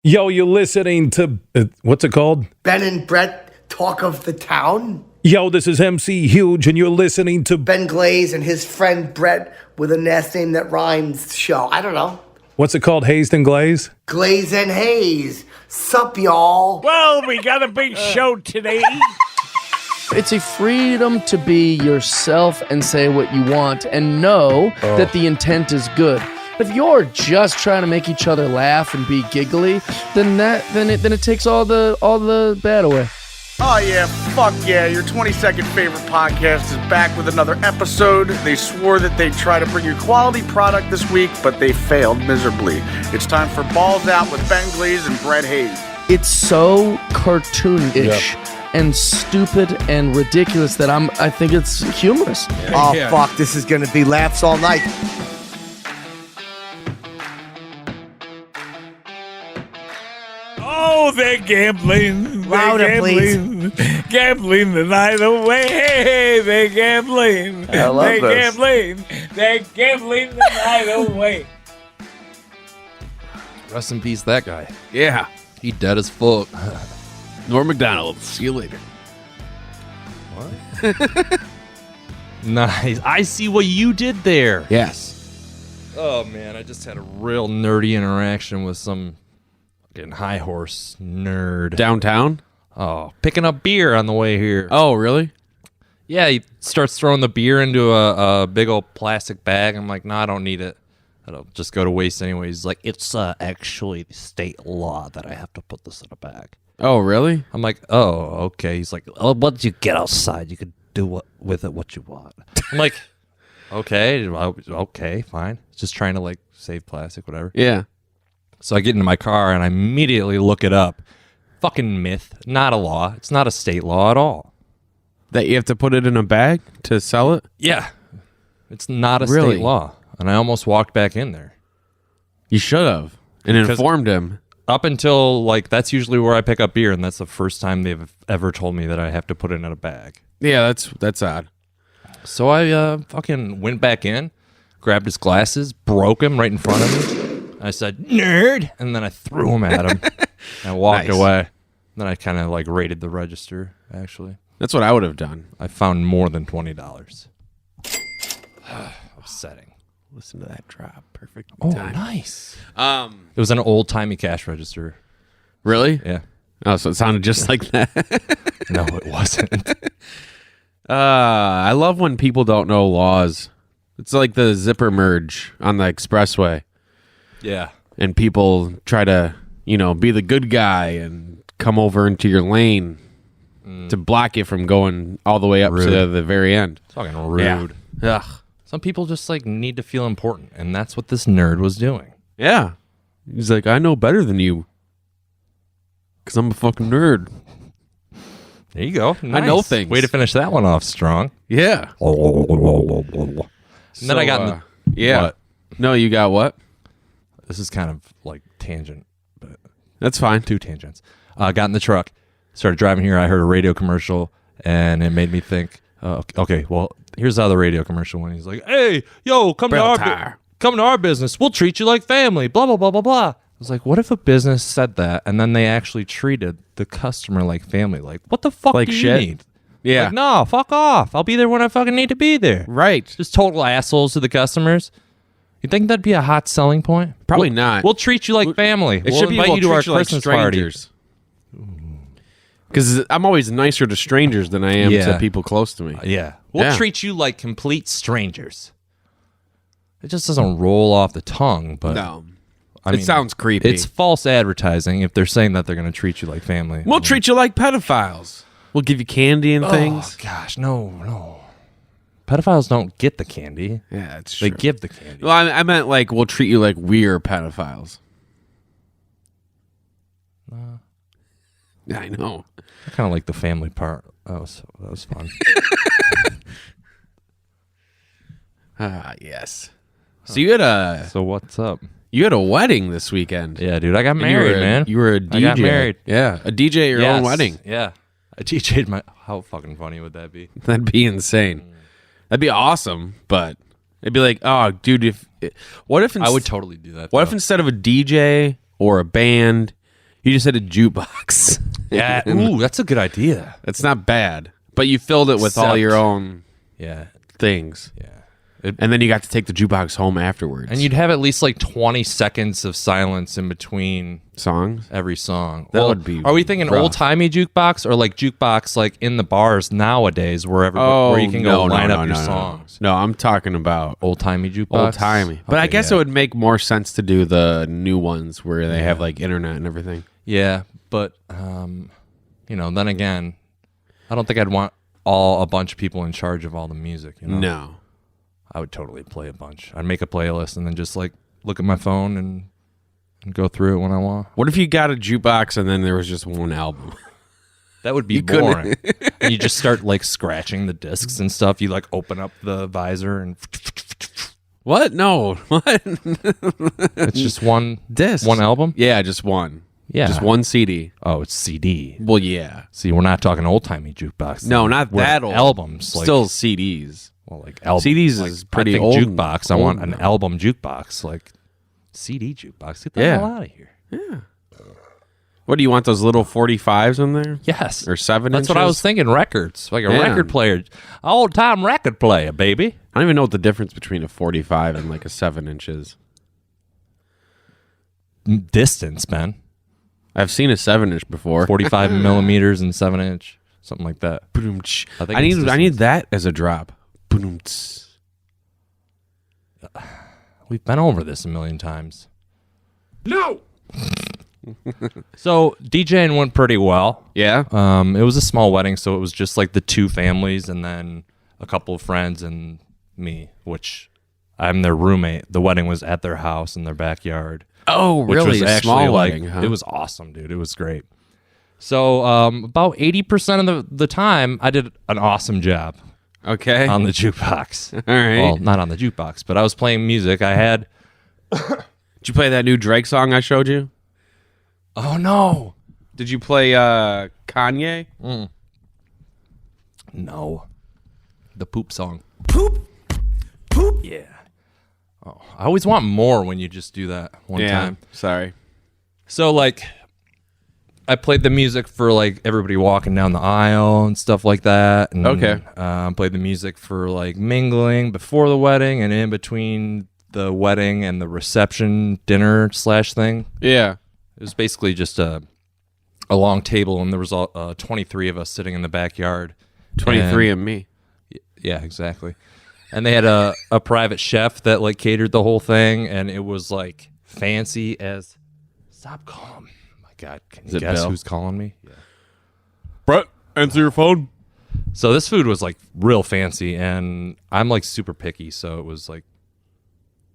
Yo, you're listening to, what's it called? Ben and Brett Talk of the Town. Yo, this is MC Huge, and you're listening to Ben Glaze and his friend Brett with a last name that rhymes show. I don't know. What's it called, Hazed and Glaze? Glaze and Haze. Sup, y'all? Well, we got a big show today. It's a freedom to be yourself and say what you want and know that the intent is good. If you're just trying to make each other laugh and be giggly, then it takes all the bad away. Oh yeah, fuck yeah, your 22nd favorite podcast is back with another episode. They swore that they'd try to bring you quality product this week, but they failed miserably. It's time for Balls Out with Ben Glaze and Brett Hayes. It's so cartoonish and stupid and ridiculous that I think it's humorous. Fuck, this is gonna be laughs all night. Oh, they're gambling. Louder, please. Gambling the night away. They're gambling. I love they're this. gambling. They're gambling the night away. Rest in peace, that guy. Yeah. He dead as fuck. Norm MacDonald. See you later. Nice. I see what you did there. Yes. Oh, man. I just had a real nerdy interaction with some fucking high horse nerd. Downtown? Oh, picking up beer on the way here. Oh, really? Yeah, he starts throwing the beer into a big old plastic bag. I'm like, no, I don't need it. It'll just go to waste anyway. He's like, it's actually state law that I have to put this in a bag. Oh, really? I'm like, oh, okay. He's like, oh, once you get outside, you can do with it what you want. I'm like, okay, fine. Just trying to like save plastic, whatever. Yeah. So I get into my car and I immediately look it up. Fucking myth, not a law. It's not a state law at all. That you have to put it in a bag to sell it? Yeah, it's not a Really? state law. And I almost walked back in there. You should have. And informed him. Up until, like, that's usually where I pick up beer, and that's the first time they've ever told me that I have to put it in a bag. Yeah, that's odd. So I fucking went back in, grabbed his glasses, broke him right in front of me. I said, nerd! And then I threw him at him. And I walked Nice. away. Then I kind of, like, raided the register, actually. That's what I would have done. I found more than $20. Upsetting. Listen to that drop. Perfect Oh, time. nice. It was an old-timey cash register. Really? Yeah. Oh, so it sounded just like that. No, it wasn't. I love when people don't know laws. It's like the zipper merge on the expressway. Yeah. And people try to, be the good guy and come over into your lane to block you from going all the way up Rude. to the very end. Fucking rude. Yeah. Ugh. Some people just like need to feel important, and that's what this nerd was doing. Yeah. He's like, I know better than you. Because I'm a fucking nerd. There you go. I know things. Way to finish that one off strong. Yeah. And then I got in the, yeah. What? No, you got what? This is kind of like tangent, but That's fine. two tangents. Got in the truck, started driving here. I heard a radio commercial, and it made me think, okay, well, here's how the radio commercial went. He's like, hey, yo, come to our business. We'll treat you like family, blah, blah, blah, blah, blah. I was like, what if a business said that, and then they actually treated the customer like family? Like, what the fuck Like do shit? you need? Yeah. Like, no, fuck off. I'll be there when I fucking need to be there. Right. Just total assholes to the customers. You think that'd be a hot selling point? Probably We'll- not. We'll treat you like family. It should be invite we'll you to our treat you like Christmas party. strangers. Because I'm always nicer to strangers than I am Yeah. to people close to me. Yeah. We'll Yeah. treat you like complete strangers. It just doesn't roll off the tongue, but No. I It mean, sounds creepy. It's false advertising if they're saying that they're going to treat you like family. We'll treat you like pedophiles. We'll give you candy and Oh, things. gosh, no. Pedophiles don't get the candy. Yeah, it's They true. give the candy. Well, I meant like we'll treat you like we're pedophiles. Yeah, I know. I kind of like the family part. That was fun. Yes. So you had a So what's up? wedding this weekend. Yeah, dude, I got And married, man. You were a DJ. I got married. Yeah, a DJ at your own wedding. Yeah. I DJ'd my... How fucking funny would that be? That'd be insane. That'd be awesome, but it'd be like, oh, dude, what if I would totally do that. what if though. instead of a DJ or a band, You just said a jukebox. Yeah. Ooh, that's a good idea. It's not bad, but you filled it with all Except- your own Yeah. things. Yeah. And then you got to take the jukebox home afterwards. And you'd have at least like 20 seconds of silence in between songs. every song. That would be Are we thinking rough. old timey jukebox or like jukebox like in the bars nowadays where where you can go line up your songs? No, I'm talking about Old timey jukebox. old timey. But I Okay, guess yeah. it would make more sense to do the new ones where they have like internet and everything. Yeah, but then again, I don't think I'd want a bunch of people in charge of all the music. You know? No. I would totally play a bunch. I'd make a playlist and then just like look at my phone and go through it when I want. What if you got a jukebox and then there was just one album? That would be couldn't- boring. And you just start like scratching the discs and stuff. You like open up the visor and What? No. What? it's just one Discs. one album. Yeah, just one. Yeah. Just one CD. Oh, it's CD. Well, yeah. See, we're not talking old timey jukebox. No, not We're that old. albums. Like, Still CDs. well, like album. CDs like, is pretty I think old. Jukebox. I want old an now. album jukebox, like CD jukebox. Get the Yeah. hell out of here. What do you want? Those little 45s in there? Yes, Or 7 That's what I was inches? thinking. Records, like a Yeah. record player, old time record player, baby. I don't even know what the difference between a 45 and like a 7 inches. Distance, man. I've seen a 7-inch before. 45 millimeters and 7-inch, something like that. Boom-tsh. I think I it's need distance. that as a drop. Boom-tsh. We've been over this a million times. No. So DJing went pretty well. Yeah. It was a small wedding, so it was just like the two families and then a couple of friends and me, which I'm their roommate. The wedding was at their house in their backyard. Oh, Which really? was A actually small like, wedding, huh? It was awesome, dude. It was great. So about 80% of the time, I did an awesome job Okay. on the jukebox. All right. Well, not on the jukebox, but I was playing music. I had... Did you play that new Drake song I showed you? Oh, no. Did you play Kanye? No. The poop song. Poop. Yeah. Oh, I always want more when you just do that one time. Sorry. So, like, I played the music for, like, everybody walking down the aisle and stuff like that. And, Okay. Played the music for, like, mingling before the wedding and in between the wedding and the reception dinner / thing. Yeah. It was basically just a long table, and there was 23 of us sitting in the backyard. 23 And- and me. Yeah, exactly. And they had a private chef that like catered the whole thing, and it was like fancy as. Stop calling. My God, can you it guess Bill? who's calling me? Yeah. Brett, answer your phone. So this food was like real fancy, and I'm like super picky, so it was like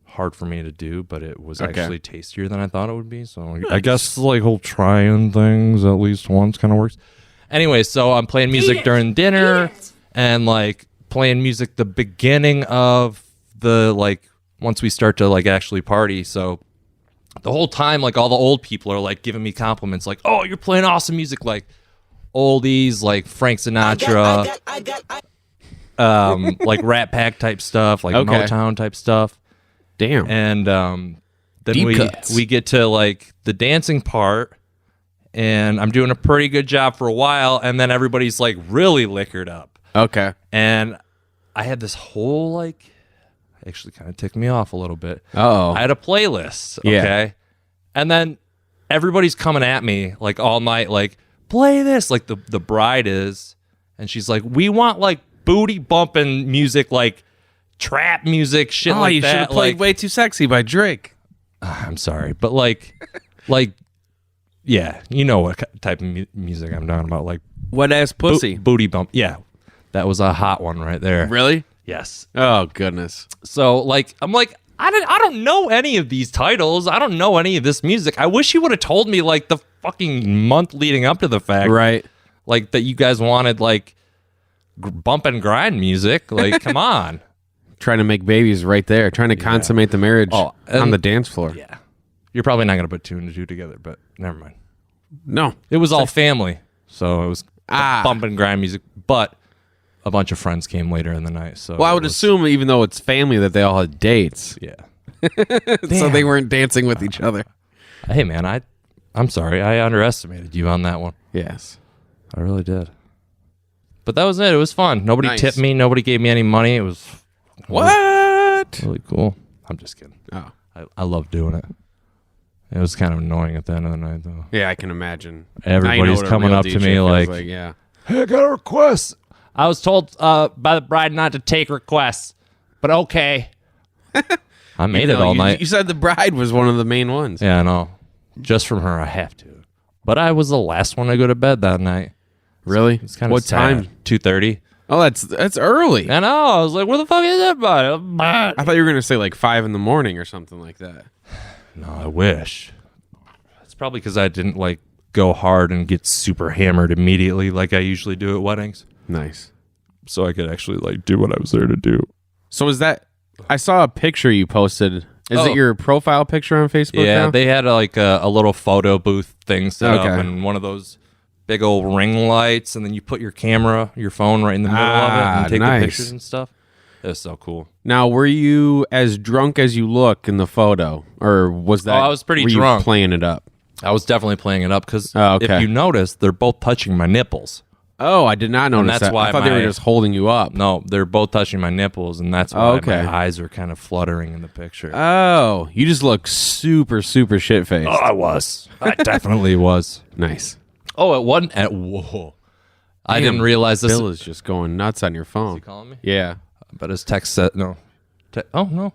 hard for me to do, but it was Okay. actually tastier than I thought it would be. So I guess like whole trying things at least once kind of works. Anyway, so I'm playing music during dinner and like playing music the beginning of the like once we start to like actually party. So the whole time like all the old people are like giving me compliments like, "Oh, you're playing awesome music," like oldies like Frank Sinatra, like Rat Pack type stuff, like Okay. Motown type stuff. Damn. And then Deep cuts. we get to like the dancing part, and I'm doing a pretty good job for a while, and then everybody's like really liquored up. Okay. And I had this whole like actually kind of ticked me off a little bit. Uh-oh. I had a playlist, Yeah. okay? And then everybody's coming at me like all night like play this, like the bride is, and she's like, "We want like booty bumping music, like trap music, shit Oh, like you should that." have played like, Way Too Sexy by Drake. I'm sorry, but like yeah, you know what type of music I'm talking about, like Wet ass pussy. booty bump. Yeah, that was a hot one right there. Really? Yes. Oh, goodness. So like I'm like I don't know any of these titles. I don't know any of this music. I wish you would have told me like the fucking month leading up to the fact, Right. like that you guys wanted like bump and grind music. Like, come on. Trying to make babies right there. Trying to consummate the marriage Oh, on and- the dance floor. Yeah. You're probably not going to put two and two together, but never mind. No. It was all family, so it was Ah. bump and grind music, but a bunch of friends came later in the night. So Well, I it would was- assume, even though it's family, that they all had dates. Yeah. So they weren't dancing with each other. Hey, man, I I'm sorry. I underestimated you on that one. Yes. I really did. But that was it. It was fun. Nobody Nice. tipped me. Nobody gave me any money. It was What? really cool. I'm just kidding. Oh. I love doing it. It was kind of annoying at the end of the night, though. Yeah, I can imagine. Everybody's Now you know what a coming real up to DJ me feels like, yeah. hey, I got a request. I was told by the bride not to take requests, but okay. I made it all night. You said the bride was one of the main ones. Yeah, I know. Just from her, I have to. But I was the last one to go to bed that night. Really? It's kind of What time? 2:30. Oh, that's early. I know. I was like, where the fuck is everybody? I thought you were gonna say like 5 a.m. or something like that. No, I wish. It's probably because I didn't like go hard and get super hammered immediately like I usually do at weddings. Nice. So I could actually like do what I was there to do. So is that? I saw a picture you posted. Is Oh. it your profile picture on Facebook? Yeah, now? they had like a little photo booth thing set up Okay. and one of those big old ring lights, and then you put your camera, your phone right in the middle of it and take nice. the pictures and stuff. It was so cool. Now, were you as drunk as you look in the photo, or was that? Oh, I was pretty were you drunk. playing it up. I was definitely playing it up because Oh, okay. if you notice, they're both touching my nipples. Oh, I did not notice that's that. why I thought they were my- just holding you up. No, they're both touching my nipples, and that's why Okay. my eyes are kind of fluttering in the picture. Oh, you just look super, super shit faced. I was. I definitely was. Nice. Oh, it wasn't at whoa. I Damn, didn't realize this. Bill is just going nuts on your phone. Is he calling me? Yeah. But his text said no. Oh no. What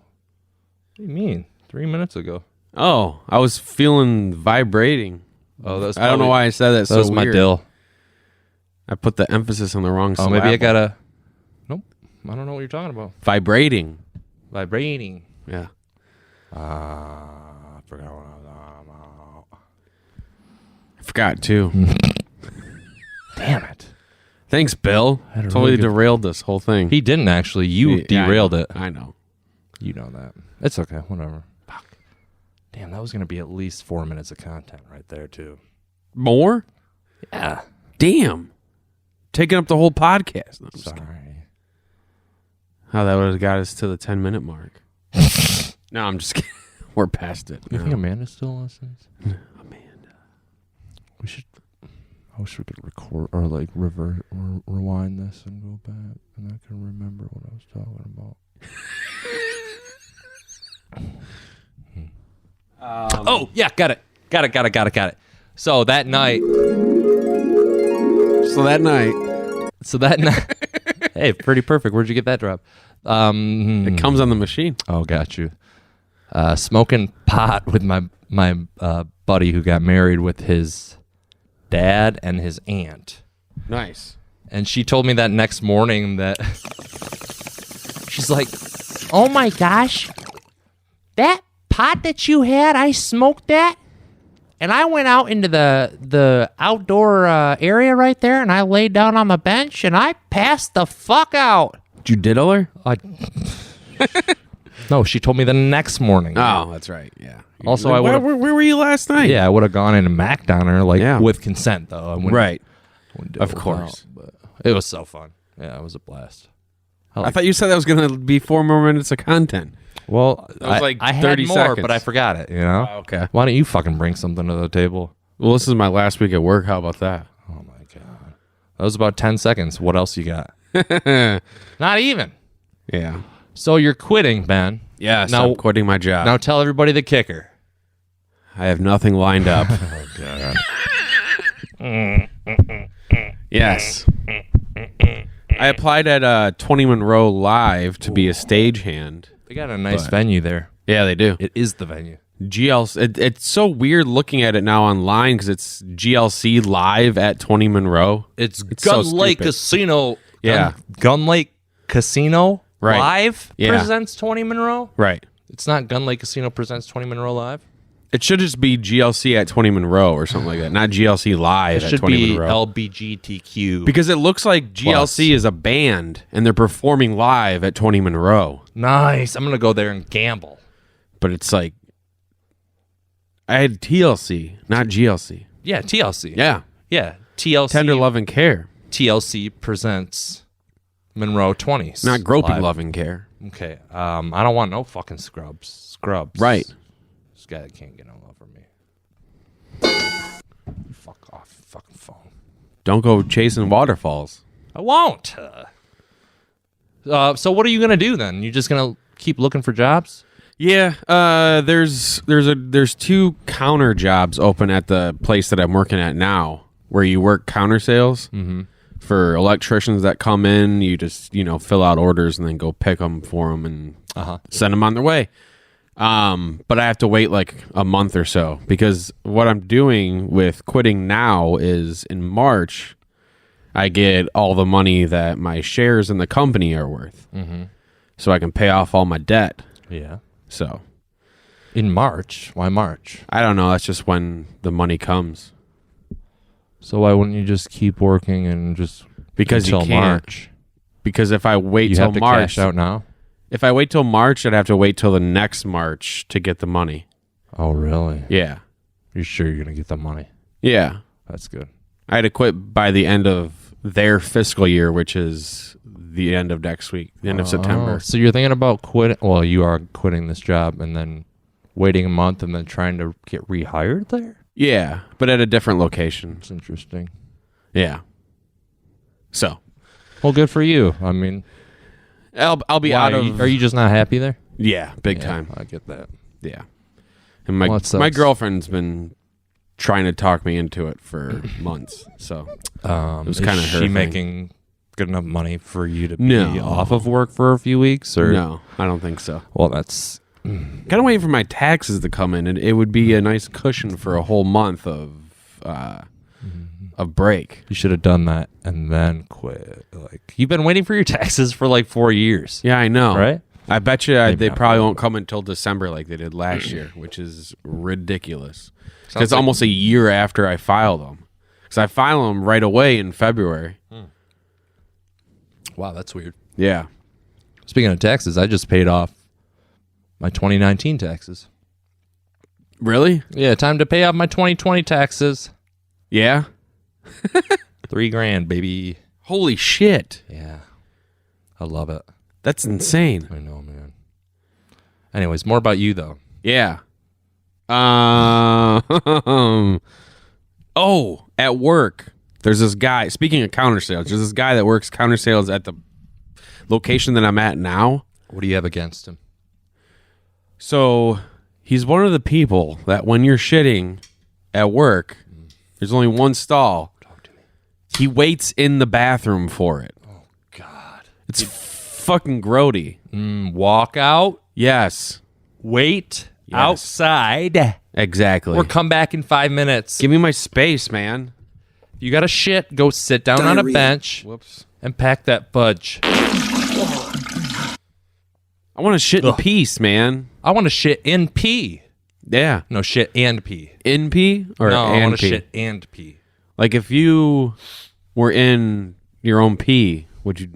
do you mean? 3 minutes ago. Oh, I was feeling vibrating. Oh, that's. I don't know why I said that. That So was my weird. dill. I put the emphasis on the wrong Oh, syllable. maybe I gotta. Nope. I don't know what you're talking about. Vibrating. Vibrating. Yeah. I forgot what I was talking about. I forgot too. Damn it. Thanks, Bill. had a Totally really good- derailed this whole thing. He didn't actually. You Yeah, I derailed know. it. I know. You know that. It's okay. Whatever. Fuck. Damn, that was gonna be at least 4 minutes of content right there too. More? Yeah. Damn. Taking up the whole podcast. No, I'm just kidding. Sorry. How that would have got us to the 10-minute mark. No, I'm just kidding. We're past it. You now. think Amanda still listens? Amanda. We should. I wish we could record or like rewind this and go back, and I can remember what I was talking about. Oh yeah, got it. So that night. So that night. Hey, pretty perfect. Where'd you get that drop? It comes on the machine. Oh, got you. Smoking pot with my buddy who got married with his dad and his aunt. Nice. And she told me that next morning that she's like, oh my gosh, that pot that you had, I smoked that. And I went out into the outdoor area right there, and I laid down on the bench, and I passed the fuck out. Did you diddle her? No, she told me the next morning. Oh, that's right. Yeah. Also, Like, I would've- where were you last night? Yeah, I would have gone in and macked on her, like, Yeah. with consent, though. I wouldn't- Right. wouldn't do Of it course. without, but it was so fun. Yeah, it was a blast. I thought you said that was going to be 4 more minutes of content. Well, That was like I 30 had more, seconds. but I forgot it, you know? Oh, okay. Why don't you fucking bring something to the table? Well, this is my last week at work. How about that? Oh, my God. That was about 10 seconds. What else you got? Not even. Yeah. So you're quitting, Ben. Yes, Now- I'm quitting my job. Now tell everybody the kicker. I have nothing lined up. Yes. I applied at 20 Monroe Live to be a stagehand. They got a nice But- venue there. Yeah, they do. It is the venue. GLC. It's so weird looking at it now online because it's GLC Live at 20 Monroe. It's so Gun Lake stupid. Casino. Yeah. Gun Lake Casino Right. Live Yeah. presents 20 Monroe. Right. It's not Gun Lake Casino presents 20 Monroe Live. It should just be GLC at 20 Monroe or something like that, not GLC Live It at should 20 be Monroe. LBGTQ. Because it looks like GLC Plus. is a band and they're performing live at 20 Monroe. Nice. I'm going to go there and gamble. But it's like, I had TLC, not GLC. Yeah, TLC. Yeah. Yeah, TLC. Tender Love and Care, TLC presents Monroe 20s. not Groping Live. Love and Care. Okay. I don't want no fucking scrubs. Scrubs. Right. This guy can't get no love from me. Fuck off, fucking phone. Don't go chasing waterfalls. I won't. So what are you gonna do then? You just gonna keep looking for jobs? Yeah, there's two counter jobs open at the place that I'm working at now, where you work counter sales for electricians that come in. You just fill out orders and then go pick them for them and send them on their way. But I have to wait like a month or so because what I'm doing with quitting now is in March, I get all the money that my shares in the company are worth, so I can pay off all my debt. Yeah. So, in March? Why March? I don't know. That's just when the money comes. So why wouldn't you just keep working and just Because you until can't. March? Because if I wait You till have to March, cash out now. if I wait till March, I'd have to wait till the next March to get the money. Oh, really? Yeah. You're sure you're gonna get the money? Yeah. That's good. I had to quit by the end of their fiscal year, which is the end of next week, the end of September. So you're thinking about quitting? Well, you are quitting this job and then waiting a month and then trying to get rehired there? Yeah, but at a different location. That's interesting. Yeah. So, Well, good for you. I mean, I'll be why, out of. are you just not happy there? Yeah, big Yeah, time. I get that. Yeah. And Well, it sucks. my girlfriend's been trying to talk me into it for months. So it was kind of her she thing. making good enough money for you to be No. off of work for a few weeks? Or No, I don't think so. Well, that's Kind of waiting for my taxes to come in, and it would be a nice cushion for a whole month of break. you should have done that and then quit. Like you've been waiting for your taxes for like 4 years. Yeah, I know. Right? I bet you Maybe they not. probably won't come until December like they did last year, which is ridiculous. Sounds It's like- almost a year after I filed them. Because I file them right away in February. Wow, that's weird. Yeah. Speaking of taxes, I just paid off my 2019 taxes. Really? Yeah, time to pay off my 2020 taxes. Yeah. $3,000, baby. Holy shit. Yeah. I love it. That's insane. I know, man. Anyways, more about you though. Yeah. Oh, at work, there's this guy. Speaking of counter sales, there's this guy that works counter sales at the location that I'm at now. What do you have against him? So he's one of the people that when you're shitting at work, there's only one stall. Talk to me. He waits in the bathroom for it. Oh God. It's fucking grody. Walk out. Yes, Wait Yes. outside. exactly. Or come back in 5 minutes. Give me my space, man. You got to shit. Go sit down on a bench Whoops. and pack that fudge. I want to shit in peace, man. I want to shit in pee. Yeah. No, shit and pee. In pee or No, I and want to pee? shit and pee. Like if you were in your own pee, would you?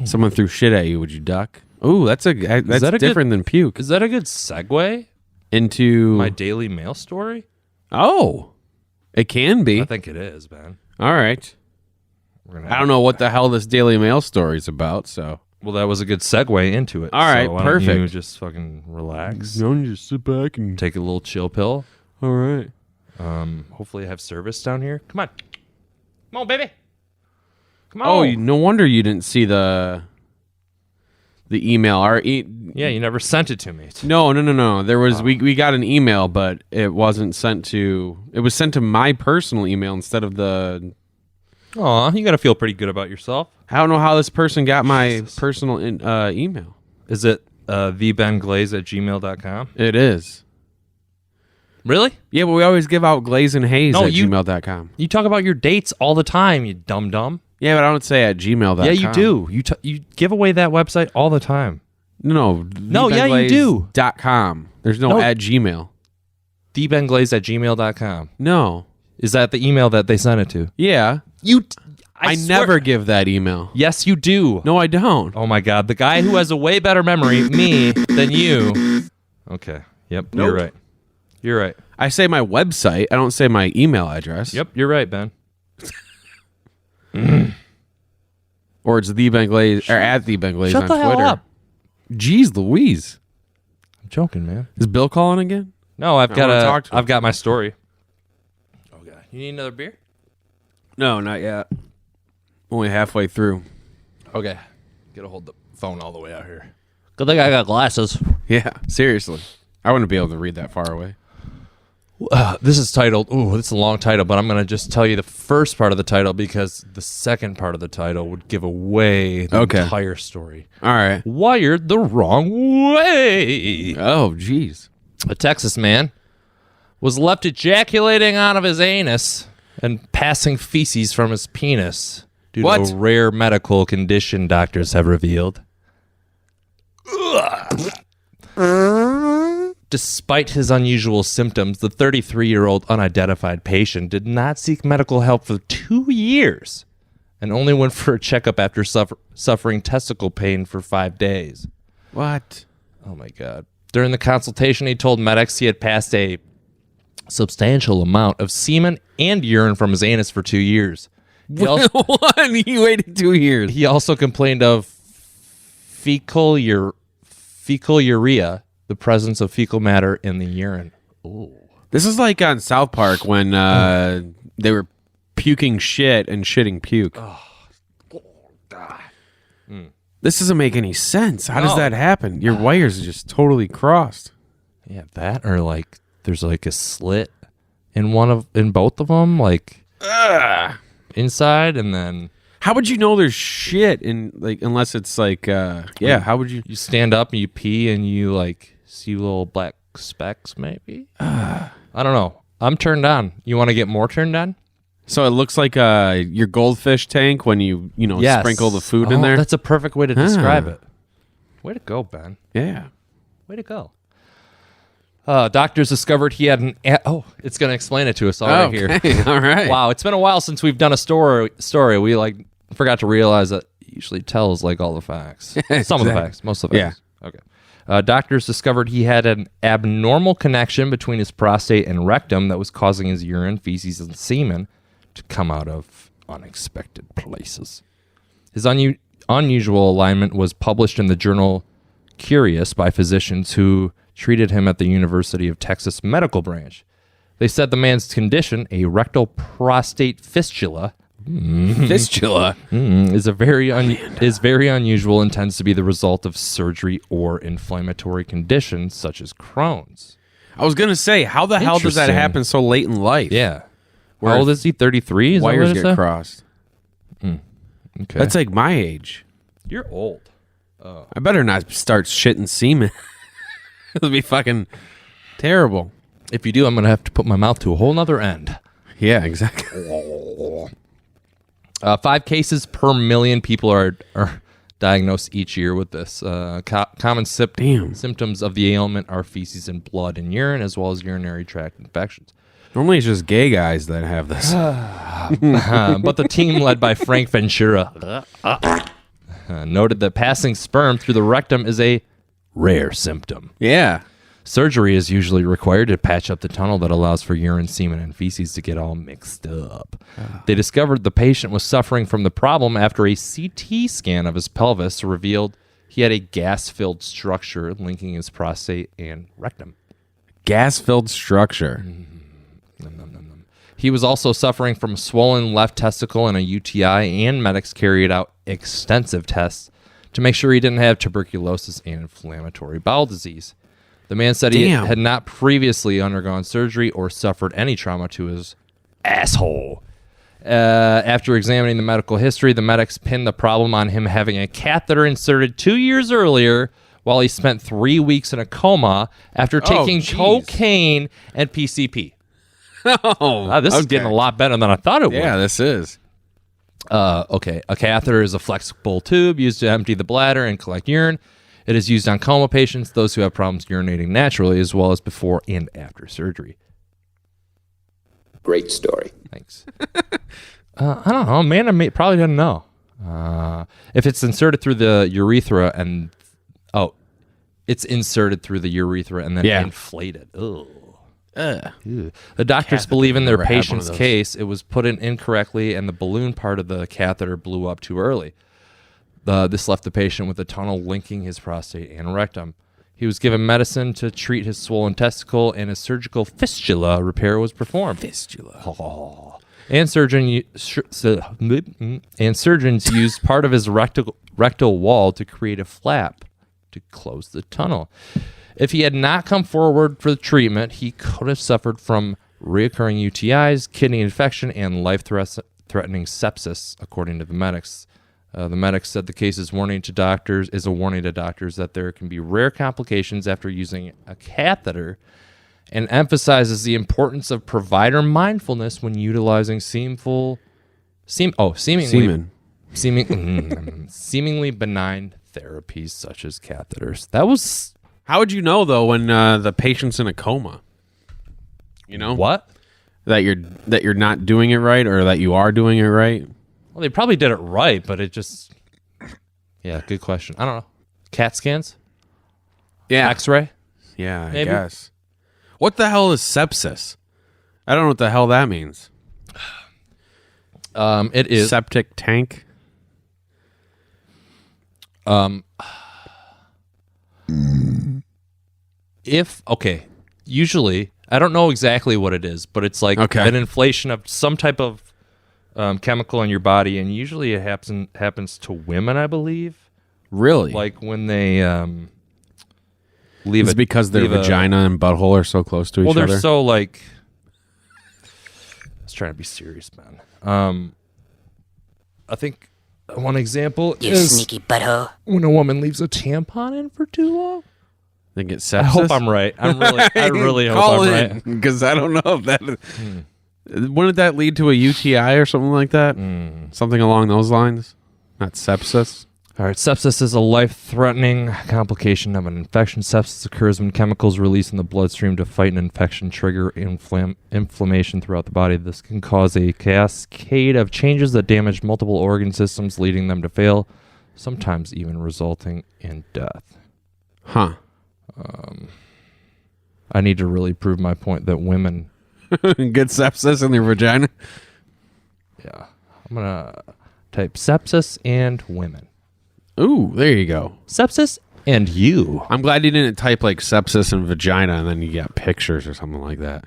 Someone threw shit at you. Would you duck? Ooh, that's that a different than puke. Is that a good segue? Into My Daily Mail story? oh, it can be. I think it is, man. All right. We're gonna I don't know what the hell this Daily Mail story is about. So Well, that was a good segue into it. All right, so why don't you perfect. just fucking relax. don't just sit back and Take a little chill pill. all right. Hopefully I have service down here. Come on. Come on, baby. Come on. Oh, no wonder you didn't see the email. yeah, you never sent it to me. No. There was we got an email, but it wasn't sent to. It was sent to my personal email instead of the. Aw, you got to feel pretty good about yourself. I don't know how this person got my personal email. Is it thebenglaze@gmail.com? It is. Really? Yeah, but we always give out glaze and haze No, at you- gmail.com. You talk about your dates all the time, you dum-dum. Yeah, but I don't say at gmail.com. Yeah, you do. You give away that website all the time. No, yeah, you do. .com. There's no No. at Gmail. thebenglaze@gmail.com. No. Is that the email that they sent it to? Yeah. I swear- never give that email. Yes, you do. No, I don't. Oh my God, the guy who has a way better memory, me, than you. Okay. Yep, you're right. You're right. I say my website. I don't say my email address. Yep, you're right, Ben. Or it's the Benglaze or at the Benglaze Shut on the hell Twitter. up. Jeez Louise. I'm joking, man. Is Bill calling again? No, I've I wanna talk got to him. I've got my story. You need another beer? No, not yet. Only halfway through. Okay. Get a hold of the phone all the way out here. Good thing I got glasses. Yeah, seriously. I wouldn't be able to read that far away. This is titled, this is a long title, but I'm going to just tell you the first part of the title because the second part of the title would give away the entire story. All right. Wired the wrong way. Oh, jeez. A Texas man was left ejaculating out of his anus and passing feces from his penis due to a rare medical condition doctors have revealed. Despite his unusual symptoms, the 33-year-old unidentified patient did not seek medical help for 2 years and only went for a checkup after suffering testicle pain for 5 days. What? Oh, my God. During the consultation, he told medics he had passed a substantial amount of semen and urine from his anus for 2 years. What? He waited 2 years. He also complained of fecal urea, the presence of fecal matter in the urine. Ooh. This is like on South Park when they were puking shit and shitting puke. Oh, God. This doesn't make any sense. How does that happen? Your wires are just totally crossed. Yeah, that or like there's like a slit in both of them, like inside, and then how would you know there's shit in like unless it's like how would you stand up and you pee and you like see little black specks maybe? I don't know. I'm turned on. You want to get more turned on? So it looks like your goldfish tank when you sprinkle the food in there. That's a perfect way to describe it. Way to go, Ben. Yeah. Way to go. Doctors discovered he had it's going to explain it to us all right here. All right. Wow, it's been a while since we've done a story. We like forgot to realize that it usually tells like all the facts. Some of the facts, most of the facts. Yeah. Okay. Doctors discovered he had an abnormal connection between his prostate and rectum that was causing his urine, feces, and semen to come out of unexpected places. His unusual alignment was published in the journal Curious by physicians who treated him at the University of Texas Medical Branch. They said the man's condition, a rectal prostate fistula, is very unusual and tends to be the result of surgery or inflammatory conditions such as Crohn's. I was gonna say, how the hell does that happen so late in life? Yeah. How old is he? 33? Wires get crossed. Okay. That's like my age. You're old. I better not start shitting semen. It'll be fucking terrible. If you do, I'm going to have to put my mouth to a whole nother end. Yeah, exactly. 5 cases per million people are diagnosed each year with this. Common symptoms of the ailment are feces and blood and urine, as well as urinary tract infections. Normally it's just gay guys that have this. But the team led by Frank Ventura noted that passing sperm through the rectum is a rare symptom. Yeah. Surgery is usually required to patch up the tunnel that allows for urine, semen, and feces to get all mixed up. They discovered the patient was suffering from the problem after a CT scan of his pelvis revealed he had a gas-filled structure linking his prostate and rectum. Gas-filled structure. He was also suffering from a swollen left testicle and a UTI, and medics carried out extensive tests to make sure he didn't have tuberculosis and inflammatory bowel disease. The man said he had not previously undergone surgery or suffered any trauma to his asshole. After examining the medical history, the medics pinned the problem on him having a catheter inserted 2 years earlier while he spent 3 weeks in a coma after taking cocaine and PCP. This is getting a lot better than I thought it would. Yeah, this is. Okay. A catheter is a flexible tube used to empty the bladder and collect urine. It is used on coma patients, those who have problems urinating naturally, as well as before and after surgery. Great story. Thanks. I don't know. Amanda probably doesn't know. If it's inserted through the urethra and... it's inserted through the urethra and then inflated. Ugh. The doctors believe in their patient's case it was put in incorrectly and the balloon part of the catheter blew up too early. This left the patient with a tunnel linking his prostate and rectum. He was given medicine to treat his swollen testicle, and a surgical fistula repair was performed. Fistula. And surgeons used part of his rectal wall to create a flap to close the tunnel. If he had not come forward for the treatment, he could have suffered from reoccurring UTIs, kidney infection, and life-threatening sepsis, according to the medics. The medics said the case is a warning to doctors that there can be rare complications after using a catheter, and emphasizes the importance of provider mindfulness when utilizing seemingly benign therapies such as catheters. That was... How would you know though when the patient's in a coma? You know what? That you're not doing it right, or that you are doing it right? Well, they probably did it right, but it just... Yeah, good question. I don't know. CAT scans? Yeah. X-ray? Yeah, I Maybe. guess. What the hell is sepsis? I don't know what the hell that means. It is... Septic tank? Usually, I don't know exactly what it is, but it's like an inflation of some type of chemical in your body, and usually it happens to women, I believe. Really? Like when they leave it because their vagina and butthole are so close to each other? Well, they're so like... I was trying to be serious, man. I think one example is sneaky butthole. When a woman leaves a tampon in for too long. They get sepsis? I hope I'm right. I really hope I'm right. Because I don't know if that... Wouldn't that lead to a UTI or something like that? Something along those lines? Not sepsis? All right, sepsis is a life-threatening complication of an infection. Sepsis occurs when chemicals released in the bloodstream to fight an infection trigger inflammation throughout the body. This can cause a cascade of changes that damage multiple organ systems, leading them to fail, sometimes even resulting in death. Huh. I need to really prove my point that women... get sepsis in their vagina? Yeah. I'm going to type sepsis and women. Ooh, there you go. Sepsis and you. I'm glad you didn't type like sepsis and vagina and then you got pictures or something like that.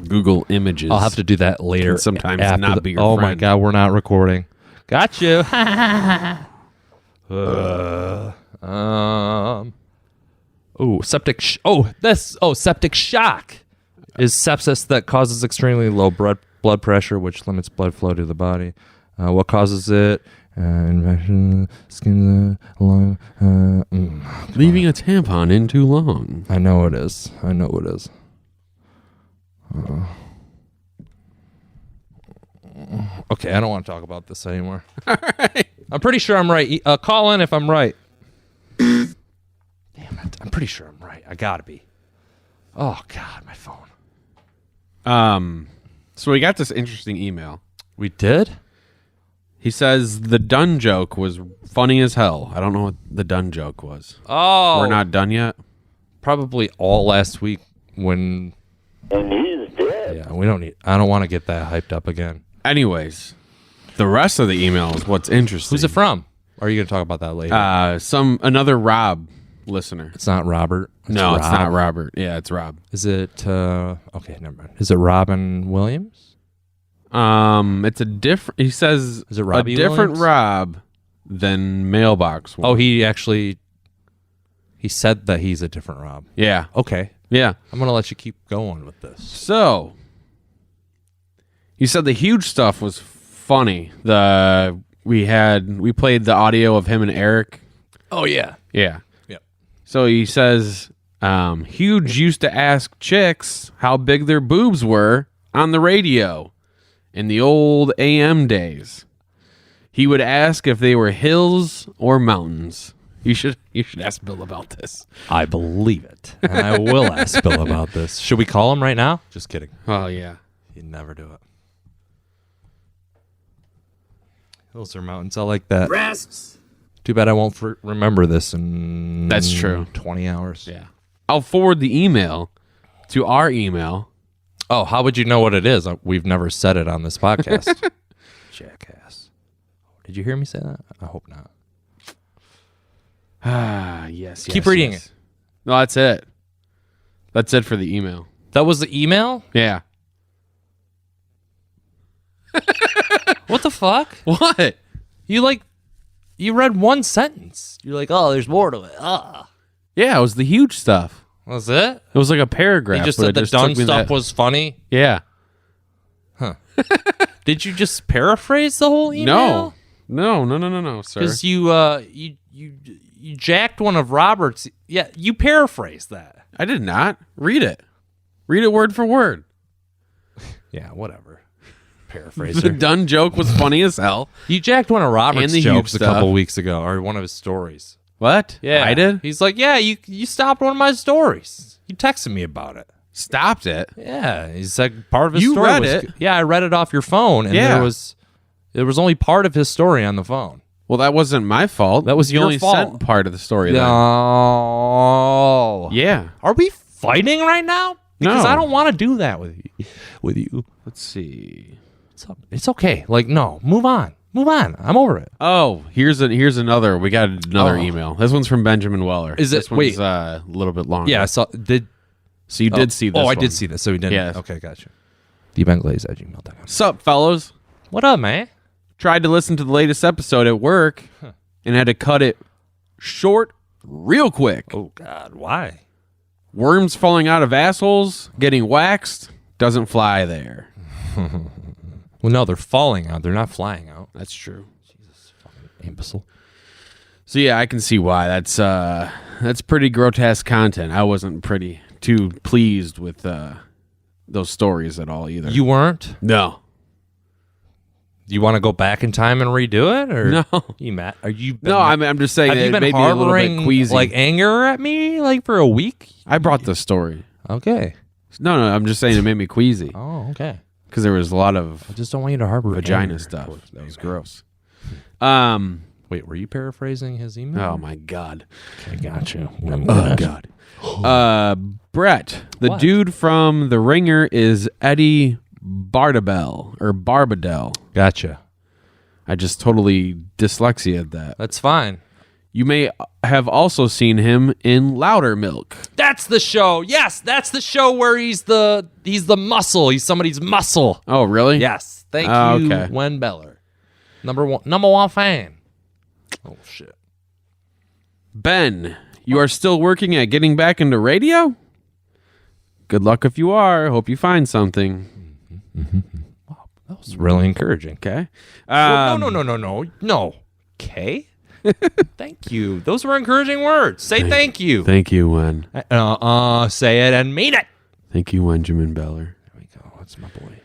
Google Images. I'll have to do that later. Can sometimes after not be your Oh friend. my God, we're not recording. Got you. Septic shock is sepsis that causes extremely low blood pressure, which limits blood flow to the body. What causes it? Infection, skin, lung. Leaving a tampon in too long. I know it is. Okay, I don't want to talk about this anymore. All right. I'm pretty sure I'm right. Call in if I'm right. Damn it. I'm pretty sure I'm right. I gotta be. Oh, God, my phone. So we got this interesting email. We did? He says the done joke was funny as hell. I don't know what the done joke was. Oh. We're not done yet? Probably all last week when... And he's dead. Yeah, I don't want to get that hyped up again. Anyways, the rest of the email is what's interesting. Who's it from? Or are you going to talk about that later? Another Rob listener. It's not Robert. It's not Robert. Yeah, it's Rob. Is it, okay, never mind. Is it Robin Williams? It's a different, he says, is it Robbie a different Williams? Rob than Mailbox one. Oh, he said that he's a different Rob. Yeah. Okay. Yeah. I'm going to let you keep going with this. So, he said the huge stuff was funny. We played the audio of him and Eric. Oh, yeah. Yeah. Yep. So he says, Huge used to ask chicks how big their boobs were on the radio in the old AM days. He would ask if they were hills or mountains. You should ask Bill about this. I believe it. And I will ask Bill about this. Should we call him right now? Just kidding. Oh, yeah. He'd never do it. Hills or mountains. I like that. Breasts. Too bad I won't remember this in... That's true. 20 hours. Yeah. I'll forward the email to our email. Oh, how would you know what it is? We've never said it on this podcast. Jackass. Did you hear me say that? I hope not. Yes. Keep reading it. No, that's it. That's it for the email. That was the email? Yeah. What the fuck? What? You read one sentence. You're like, oh, there's more to it. Ah. Yeah, it was the huge stuff. Was it? It was like a paragraph. You just but said it the just done took me stuff that- was funny? Yeah. Did you just paraphrase the whole email? No, sir. Because you jacked one of Robert's. Yeah, you paraphrased that. I did not. Read it. Read it word for word. Yeah, whatever. The Paraphraser. done joke was funny as hell. You jacked one of Robert's And the huge jokes a stuff. couple weeks ago, or one of his stories. What? Yeah, I did? He's like, yeah, you stopped one of my stories. You texted me about it. Stopped it. Yeah, he's like part of his You story. read was, it? Yeah, I read it off your phone, and Yeah. there was only part of his story on the phone. Well, that wasn't my fault. That was you your only fault. sent part of the story. Then. No. Yeah. Are we fighting right now? Because No. I don't want to do that with you. Let's see. What's up? It's okay. Like, no, move on. Move on. I'm over it. Oh, here's another. We got another email. This one's from Benjamin Weller. Is it- This one's a little bit longer. Yeah, I saw. So you did see this? Oh, I one. did see this. So we didn't. Yeah. Okay, gotcha. TheBenglaze@gmail.com. Sup, fellows? What up, man? Tried to listen to the latest episode at work and had to cut it short real quick. Oh God, why? Worms falling out of assholes, getting waxed, doesn't fly there. Well, no, they're falling out. They're not flying out. That's true. Imbecile. So yeah, I can see why. That's pretty grotesque content. I wasn't too pleased with those stories at all either. You weren't? No. You want to go back in time and redo it, or No. You mad? Are you? No, I'm just saying Have that you it been made me a little bit harboring queasy. like anger at me like for a week? I brought the story. Okay. No, I'm just saying it made me queasy Oh, okay. because there was a lot of I just don't want you to harbor vagina anger stuff. towards That me, was man. gross. Wait, were you paraphrasing his email? Oh my god. I got you. Oh god. Brett, the What? dude from The Ringer is Eddie Barbadell. Gotcha. I just totally dyslexiaed that. That's fine. You may have also seen him in Louder Milk. That's the show. Yes, that's the show where he's the muscle. He's somebody's muscle. Oh, really? Yes. Thank Oh, you, okay. Wen Beller. Number one fan. Oh shit. Ben, you are still working at getting back into radio? Good luck if you are. Hope you find something. That was really encouraging. Okay. No. Okay. Thank you. Those were encouraging words. Say thank you. Thank you, Wen. Say it and mean it. Thank you, Benjamin Beller. There we go. That's my boy.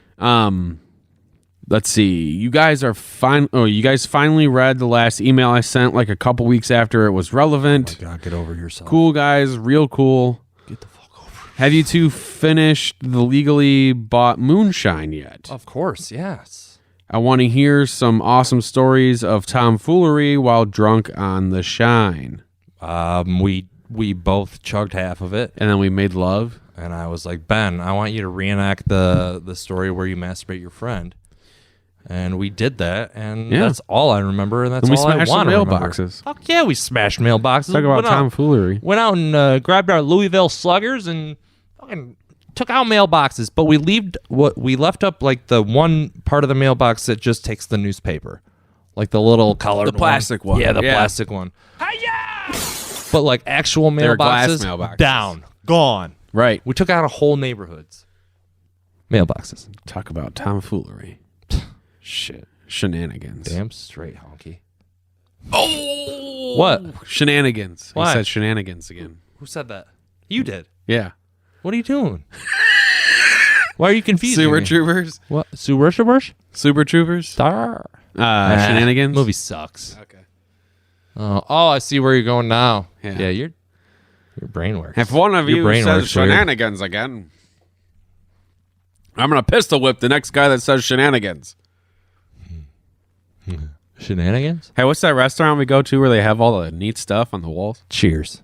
Let's see. You guys are fine. Oh, you guys finally read the last email I sent like a couple weeks after it was relevant. God, get over yourself. Cool guys, real cool. Get the fuck over. Have you two finished the legally bought moonshine yet? Of course, yes. I want to hear some awesome stories of tomfoolery while drunk on the shine. We both chugged half of it, And then we made love. and I was like, Ben, I want you to reenact the story where you masturbate your friend. And we did that, and Yeah. that's all I remember, and that's And we all I smashed some want to remember. mailboxes. Fuck yeah, we smashed mailboxes. Talk about Went out- tomfoolery. Went out and grabbed our Louisville Sluggers and fucking took out mailboxes, but we left up like the one part of the mailbox that just takes the newspaper, like the little colored, The plastic one. Yeah, the Yeah. plastic one. But like actual They're glass mailboxes, mailboxes. down, gone. Right. We took out a whole neighborhood's mailboxes. Talk about tomfoolery. Shit, Shenanigans. damn straight, honky. Oh, what? Shenanigans. Why? He said shenanigans again. Who said that? You did. Yeah. What are you doing? Why are you confused? Super Troopers. What? Super Troopers? Super Troopers. Star. Shenanigans. Movie sucks. Okay. Oh, I see where you're going now. Yeah. Your brain works. If one of Your you brain says works weird. shenanigans again, I'm going to pistol whip the next guy that says shenanigans. Shenanigans? Hey, what's that restaurant we go to where they have all the neat stuff on the walls? Cheers.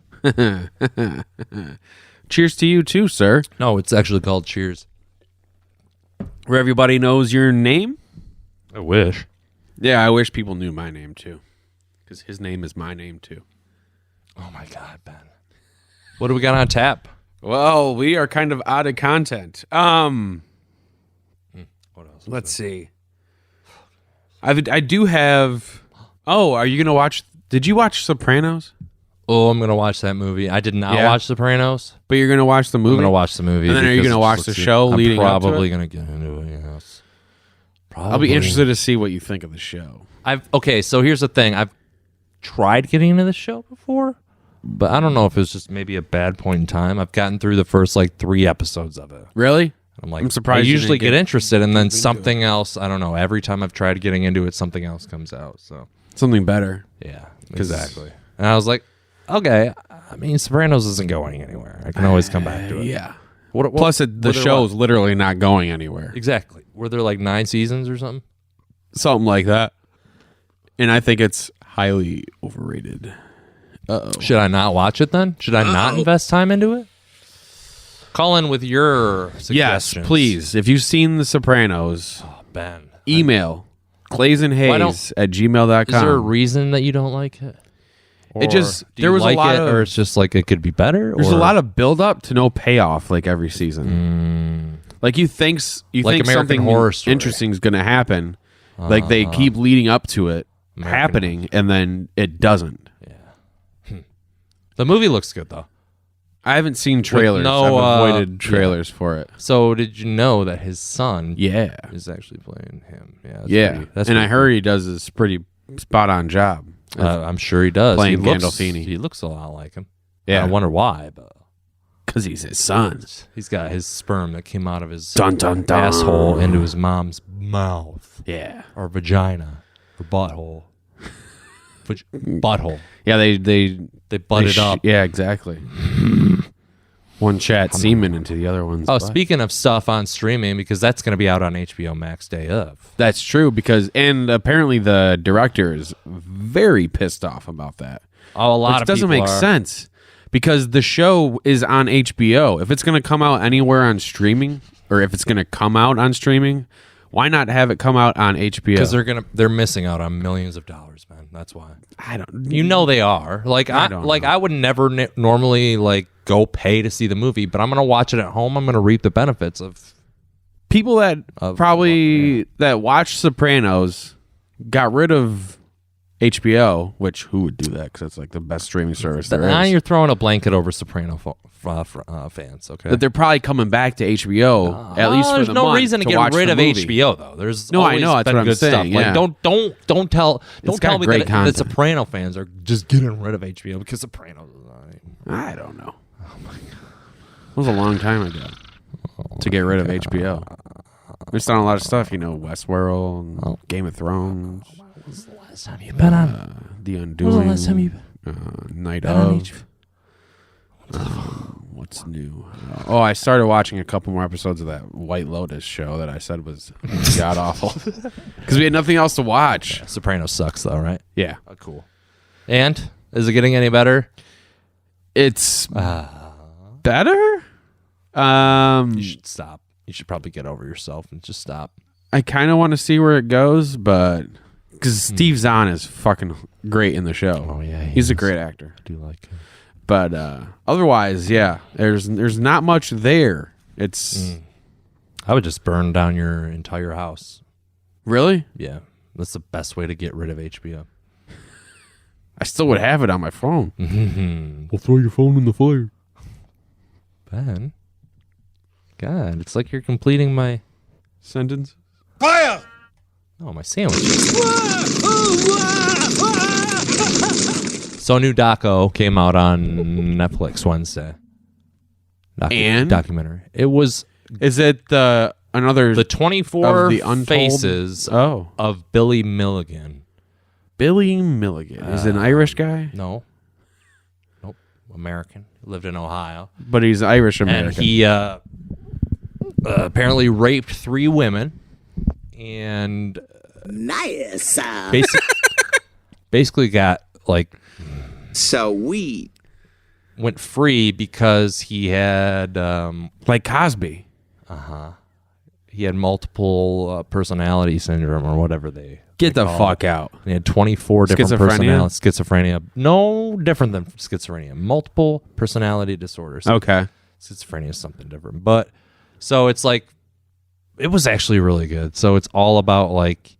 Cheers to you too, sir. No, it's actually called Cheers. Where everybody knows your name? I wish. Yeah, I wish people knew my name too. Because his name is my name too. Oh my God, Ben. What do we got on tap? Well, we are kind of out of content. What else? Let's see. I do have. Oh, are you gonna watch? Did you watch Sopranos? Oh, I'm gonna watch that movie. I did not watch Sopranos. But you're gonna watch the movie. I'm gonna watch the movie. And then are you because gonna watch let's the see, show I'm leading up to probably it? gonna get into it. Yes. I'll be interested to see what you think of the show. Okay, so here's the thing. I've tried getting into the show before, but I don't know if it was just maybe a bad point in time. I've gotten through the first like 3 episodes of it. Really? I'm like, I'm surprised I you usually didn't get interested, and then something else. I don't know. Every time I've tried getting into it, something else comes out. So Something better. yeah, exactly. And I was like, okay. I mean, Sopranos isn't going anywhere. I can always come back to it. Yeah. What, Plus, the were there show's what? literally not going anywhere. Exactly. Were there like 9 seasons or something? Something like that. And I think it's highly overrated. Should I not watch it then? Should I not invest time into it? Call in with your Yes, suggestions. please. If you've seen The Sopranos, Oh, Ben. email glazenhaze at gmail.com. Is there a reason that you don't like it? It just Do there you was like a lot it, of or it's just like it could be better. there's or? a lot of build up to no payoff like every season. Like you think Like American something Horror Story. interesting is going to happen. Like they keep leading up to it American happening and then it doesn't. The movie looks good though. I haven't seen trailers. no, I've avoided trailers for it. So did you know that his son Yeah. is actually playing him? Yeah. That's and I heard he does this pretty spot on job. I'm sure he does. Playing he looks, Gandolfini. He looks a lot like him. Yeah. I wonder why, but Because he's his son. he's got his sperm that came out of his Dun, dun, dun. asshole into his mom's mouth Yeah. or vagina or butthole. Butthole. Yeah, they butted up. Yeah, exactly. One chat semen into the other one's Oh, butt. speaking of stuff on streaming, because that's going to be out on HBO Max day of. That's true and apparently the director is very pissed off about that. Oh, a lot Which of doesn't people make are. sense because the show is on HBO. If it's going to come out anywhere on streaming, or if it's going to come out on streaming, why not have it come out on HBO? Because they're missing out on millions of dollars, man. That's why. I don't. You know they are. Like I don't like know. I would never normally like go pay to see the movie, but I'm gonna watch it at home. I'm gonna reap the benefits of. People that that watch Sopranos got rid of HBO, which who would do that? Because it's like the best streaming service there Now is. you're throwing a blanket over Soprano fans. Okay. That they're probably coming back to HBO at least for there's the no month reason to to get watch rid the of movie. HBO though. There's No, I always know, that's been what I'm good saying, stuff. yeah. Like don't tell got me great that content. Soprano fans are just getting rid of HBO because Sopranos is on it. I don't know. Oh my god, it was a long time ago to get rid of HBO. There's done a lot of stuff, Westworld, and Game of Thrones, Last time you've been on. The When was the Undoing, last time you've Night been on of. What's new? Oh, I started watching a couple more episodes of that White Lotus show that I said was god awful because we had nothing else to watch. Sopranos sucks though, right? Yeah, Oh, cool. And is it getting any better? it's better. You should stop. You should probably get over yourself and just stop. I kind of want to see where it goes, but because Steve Zahn is fucking great in the show. Oh, yeah, he he's a is. great actor. I do like him. But otherwise, yeah, there's not much there. It's I would just burn down your entire house. really. Yeah, that's the best way to get rid of HBO. I still would have it on my phone. Mm-hmm. I'll throw your phone in the fire. Ben, God, it's like you're completing my Sentence. oh my sandwich. So a new doco came out on Netflix Wednesday. And? Documentary. It was Is it another the 24 of the untold faces Oh, of Billy Milligan. Billy Milligan is an Irish guy, No. Nope. American. Lived in Ohio. but he's Irish American. And he apparently raped 3 women and Nice. basically got like Sweet. went free because he had like Cosby. he had multiple personality syndrome or whatever they Get the call fuck it. out. And he had 24 different Schizophrenia? personalities. Schizophrenia. No different than schizophrenia. Multiple personality disorders. Okay. Schizophrenia is something different. But so it's like, it was actually really good. So it's all about like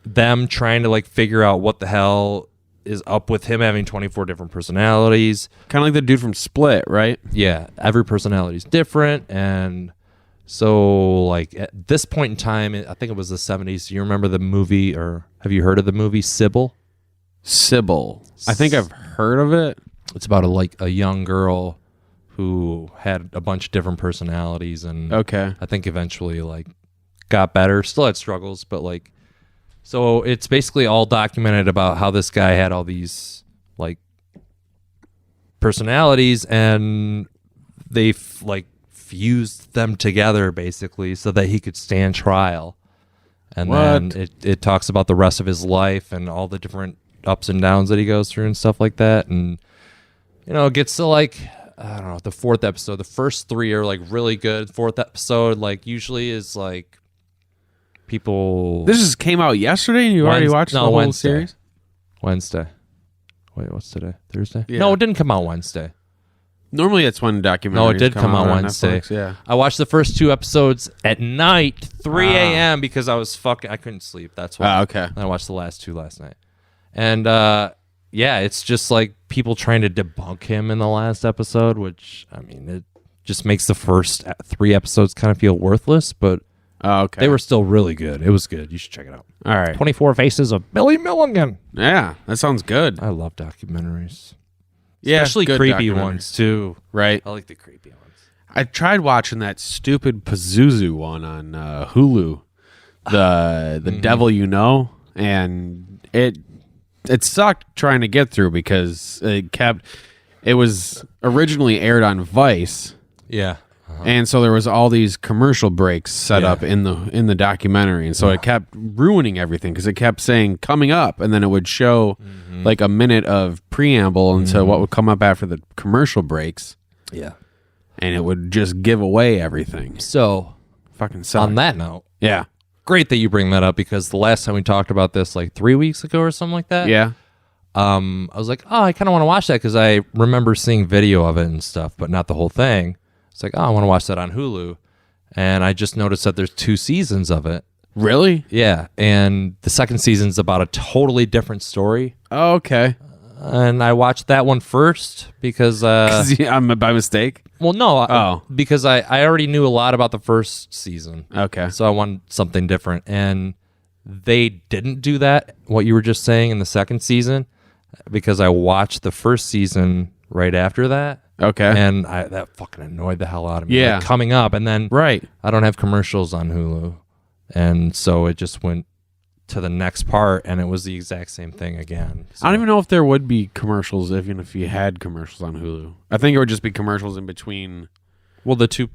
them trying to like figure out what the hell is up with him having 24 different personalities. Kind of like the dude from Split, right? Yeah, every personality is different. And so like at this point in time, I think it was the 70s. Do you remember the movie, or have you heard of the movie Sybil? Sybil. I think I've heard of it. It's about a young girl who had a bunch of different personalities, and Okay. I think eventually like got better. Still had struggles, but like, so it's basically all documented about how this guy had all these like personalities, and they like fused them together basically so that he could stand trial. And What? then it talks about the rest of his life and all the different ups and downs that he goes through and stuff like that. And it gets to like, I don't know, the fourth episode. The first three are like really good. Fourth episode like usually is like people. This just came out yesterday, and you already watched the whole Wednesday. series? Wednesday. Wait, what's today? Thursday? Yeah. No, it didn't come out Wednesday. Normally, it's when documentaries. No, it did come out on Wednesday. Netflix, yeah. I watched the first two episodes at night, 3 a.m. because I couldn't sleep. That's why. Okay. And I watched the last two last night. And yeah, it's just like people trying to debunk him in the last episode, which, I mean, it just makes the first three episodes kind of feel worthless, but Okay. they were still really good. It was good. You should check it out. All right. 24 Faces of Billy Milligan. Yeah, that sounds good. I love documentaries. Yeah, Especially good creepy documentaries. ones, too. Right. I like the creepy ones. I tried watching that stupid Pazuzu one on Hulu, the Devil You Know, and it sucked trying to get through because it was originally aired on Vice, Yeah. and so there was all these commercial breaks set up in the documentary, and so it kept ruining everything because it kept saying coming up, and then it would show like a minute of preamble into what would come up after the commercial breaks. Yeah. And it would just give away everything. So, Fucking sucked. on that note, Yeah. great that you bring that up because the last time we talked about this, like 3 weeks ago or something like that. Yeah. I was like, oh, I kind of want to watch that because I remember seeing video of it and stuff, but not the whole thing. It's like, oh, I want to watch that on Hulu. And I just noticed that there's 2 seasons of it. Really? Yeah. And the second season's about a totally different story. Oh, okay. And I watched that one first because, I'm by mistake. well, no, Oh. because I already knew a lot about the first season. Okay. So I wanted something different. And they didn't do that, what you were just saying, in the second season, because I watched the first season right after that. Okay. And that fucking annoyed the hell out of me. Yeah. Like, coming up, and then Right. I don't have commercials on Hulu. And so it just went to the next part, and it was the exact same thing again. So, I don't even know if there would be commercials even if you had commercials on Hulu. I think it would just be commercials in between well, the two...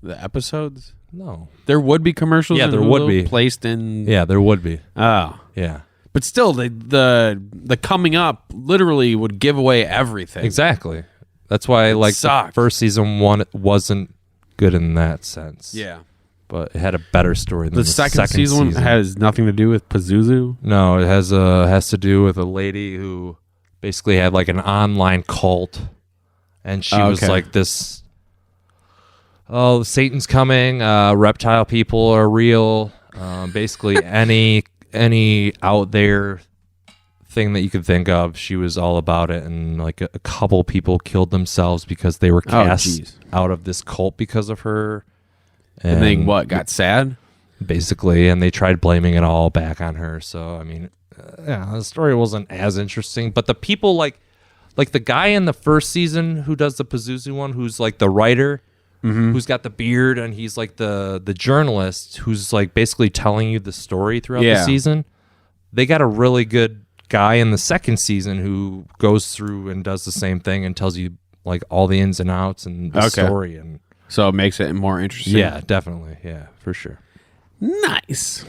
the episodes. No. There would be commercials. Yeah, in there Hulu would be. placed in. Yeah, there would be. Oh. Yeah. But still, the coming up literally would give away everything. Exactly. That's why like the sucked. first season one wasn't good in that sense. Yeah. But it had a better story than The second season has nothing to do with Pazuzu. No, it has to do with a lady who basically had like an online cult, and she was okay. like this. Oh, Satan's coming. Reptile people are real. Basically, any out there thing that you could think of, she was all about it. And like a couple people killed themselves because they were cast out of this cult because of her. And they got sad? Basically, and they tried blaming it all back on her. So, I mean, yeah, the story wasn't as interesting. But the people like the guy in the first season who does the Pazuzu one, who's like the writer, who's got the beard, and he's like the journalist who's like basically telling you the story throughout the season. They got a really good guy in the second season who goes through and does the same thing and tells you like all the ins and outs and the story. And so it makes it more interesting. yeah, definitely. Yeah, for sure. Nice.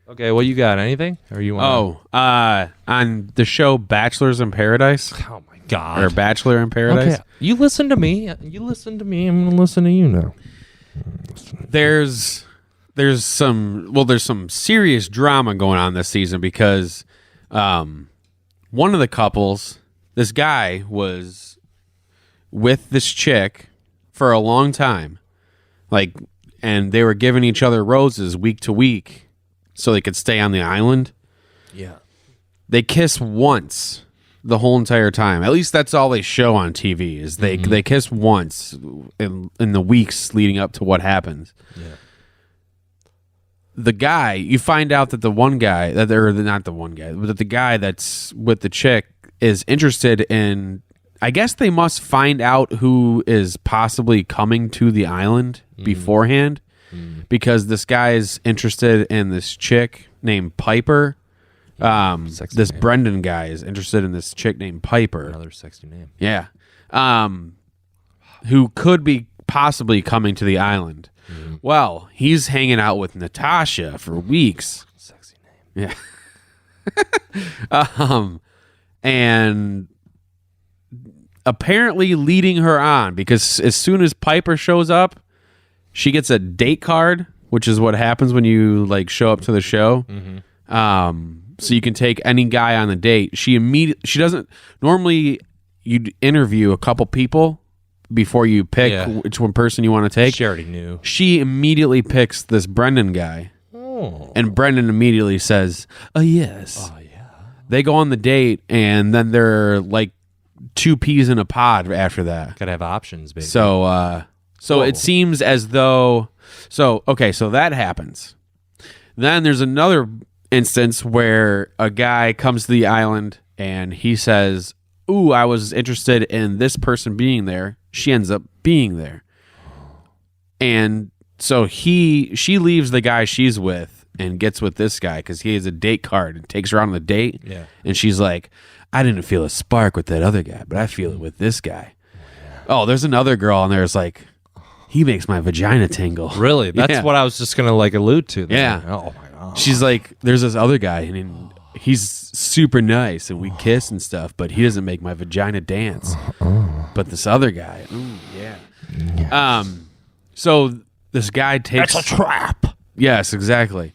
Okay, well, you got anything? Or you want? On the show Bachelors in Paradise Oh my God! or Bachelor in Paradise. Okay, you listen to me. I'm gonna listen to you now. there's some serious drama going on this season because one of the couples, this guy was with this chick for a long time, like, and they were giving each other roses week to week so they could stay on the island. Yeah. They kiss once the whole entire time. At least that's all they show on TV is they kiss once in the weeks leading up to what happens. Yeah. The guy, you find out that the one guy, that they're not the one guy, but that the guy that's with the chick is interested in, I guess they must find out who is possibly coming to the island beforehand because this guy is interested in this chick named Piper. This name. Brendan guy is interested in this chick named Piper. Another sexy name. Yeah. Who could be possibly coming to the island. Well, he's hanging out with Natasha for weeks. Sexy name. Yeah. And apparently leading her on because as soon as Piper shows up, she gets a date card, which is what happens when you like show up to the show. So you can take any guy on the date. She doesn't normally. You'd interview a couple people before you pick which one person you want to take. She already knew. She immediately picks this Brendan guy, and Brendan immediately says, "Oh yes." Oh yeah. They go on the date, and then they're like two peas in a pod after that. Gotta have options, baby. So it seems as though. So that happens. Then there's another instance where a guy comes to the island and he says, "Ooh, I was interested in this person being there." She ends up being there, and so she leaves the guy she's with and gets with this guy because he has a date card and takes her on the date. Yeah, and she's like, "I didn't feel a spark with that other guy, but I feel it with this guy." Oh, there's another girl, and there's like, "He makes my vagina tingle." really? That's Yeah. what I was just gonna like allude to. Yeah. Oh my god. She's like, "There's this other guy, and he's super nice, and we kiss and stuff, but he doesn't make my vagina dance. But this other guy, ooh, yeah." So this guy takes... That's a trap. Yes, exactly.